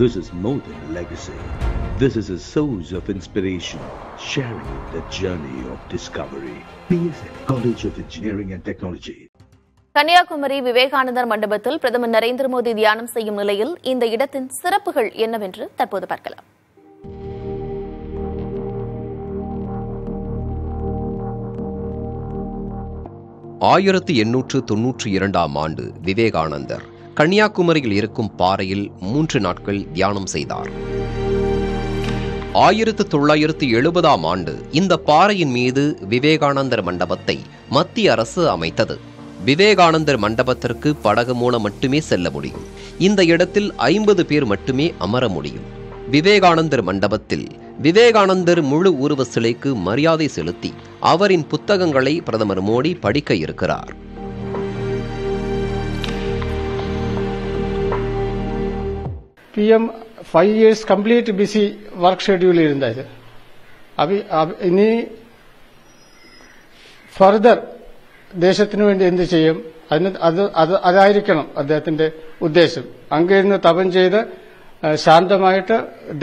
This is more than a legacy. This is a source of inspiration, sharing the journey of discovery. PSN College of Engineering and Technology. Kanyakumari விவேகானந்தர் மண்டபத்தில் பிரதமர் நரேந்திர மோடி தியானம் செய்யும் நிலையில் இந்த இடத்தின் சிறப்புகள் என்னவென்று தற்போது பார்க்கலாம். ஆயிரத்து 892 ஆண்டு விவேகானந்தர் கன்னியாகுமரியில் இருக்கும் பாறையில் 3 நாட்கள் தியானம் செய்தார். 1970 ஆண்டு இந்த பாறையின் மீது விவேகானந்தர் மண்டபத்தை மத்திய அரசு அமைத்தது. விவேகானந்தர் மண்டபத்திற்கு படகு மூலம் மட்டுமே செல்ல முடியும். இந்த இடத்தில் 50 பேர் மட்டுமே அமர முடியும். விவேகானந்தர் மண்டபத்தில் விவேகானந்தர் முழு உருவ சிலைக்கு மரியாதை செலுத்தி அவரின் புத்தகங்களை பிரதமர் மோடி படிக்க இருக்கிறார். PM 5 years complete busy work schedule irundhathu. Ini further ദേശത്തിന് വേണ്ടി എന്ത് ചെയ്യും അതായിരിക്കണം അദ്ദേഹത്തിന്റെ ഉദ്ദേശം. അങ്ങിരുന്ന് തപം ചെയ്ത് ശാന്തമായിട്ട്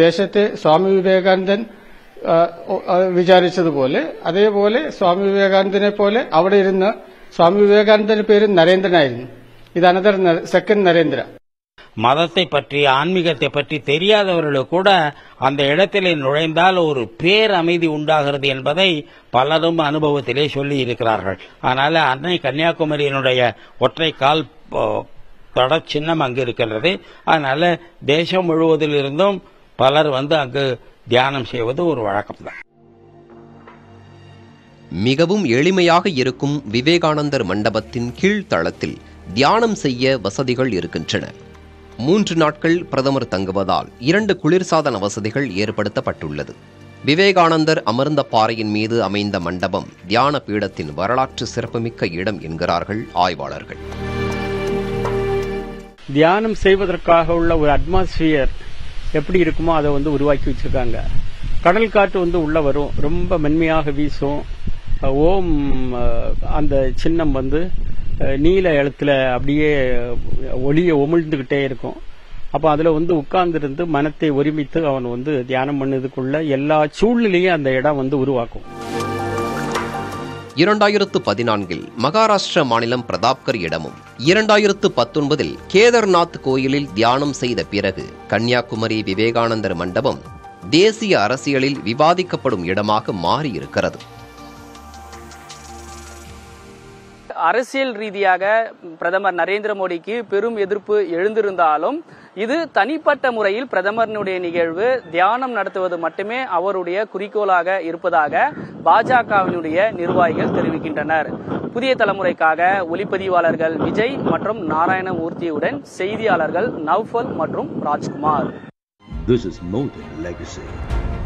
ദേശത്തെ സ്വാമി വിവേകാനന്ദൻ വിചാരിച്ചതുപോലെ അതേപോലെ സ്വാമി വിവേകാനന്ദനെ പോലെ അവിടെ ഇരുന്ന് സ്വാമി വിവേകാനന്ദന്റെ പേര് നരേന്ദ്രനായിരുന്നു. ഇത് അനദർ സെക്കൻഡ് നരേന്ദ്ര. மதத்தை பற்றி ஆன்மீகத்தை பற்றி தெரியாதவர்களுக்கு கூட அந்த இடத்திலே நுழைந்தால் ஒரு பேரமைதி உண்டாகிறது என்பதை பலரும் அனுபவத்திலே சொல்லி இருக்கிறார்கள். அதனால அன்னை கன்னியாகுமரியினுடைய ஒற்றை கால் தட சின்னம் அங்கு இருக்கின்றது. அதனால தேசம் முழுவதில் இருந்தும் பலர் வந்து அங்கு தியானம் செய்வது ஒரு வழக்கம்தான். மிகவும் எளிமையாக இருக்கும் விவேகானந்தர் மண்டபத்தின் கீழ்த்தளத்தில் தியானம் செய்ய வசதிகள் இருக்கின்றன. 3 நாட்கள் பிரதமர் தங்குவதால் 2 குளிர்சாதன வசதிகள் ஏற்படுத்தப்பட்டுள்ளது. விவேகானந்தர் அமர்ந்த பாறையின் மீது அமைந்த மண்டபம் தியான பீடத்தின் வரலாற்று சிறப்புமிக்க இடம் என்கிறார்கள் ஆய்வாளர்கள். தியானம் செய்வதற்காக உள்ள ஒரு அட்மாஸ்பியர் எப்படி இருக்குமோ அதை உருவாக்கி வச்சிருக்காங்க. கடல் காற்று உள்ள வரும், ரொம்ப மென்மையாக வீசும். ஓம் அந்த சின்னம் நீல எழுத்துல அப்படியே ஒளிய உமிழ்ந்துகிட்டே இருக்கும். அப்ப அதுல உட்கார்ந்திருந்து மனத்தை ஒருமித்து அவன் தியானம் பண்ணதுக்குள்ள எல்லா சூழ்நிலையும் அந்த இடம் உருவாக்கும். 2014 மகாராஷ்டிரா மாநிலம் பிரதாப்கர் இடமும் 2019 கேதார்நாத் கோயிலில் தியானம் செய்த பிறகு கன்னியாகுமரி விவேகானந்தர் மண்டபம் தேசிய அரசியலில் விவாதிக்கப்படும் இடமாக மாறியிருக்கிறது. அரசியல் ரீதியாக பிரதமர் நரேந்திர மோடிக்கு பெரும் எதிர்ப்பு எழுந்திருந்தாலும் இது தனிப்பட்ட முறையில் பிரதமரினுடைய நிகழ்வு தியானம் நடத்துவது மட்டுமே அவருடைய குறிக்கோளாக இருப்பதாக பாஜகவினுடைய நிர்வாகிகள் தெரிவிக்கின்றனர். புதிய தலைமுறைக்காக ஒளிப்பதிவாளர்கள் விஜய் மற்றும் நாராயணமூர்த்தியுடன் செய்தியாளர்கள் நவ்ஃபல் மற்றும் Rajkumar. This is more than a legacy.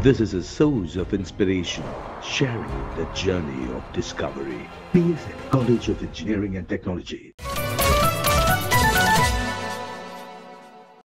This is a source of inspiration, sharing the journey of discovery. PSN College of Engineering and Technology.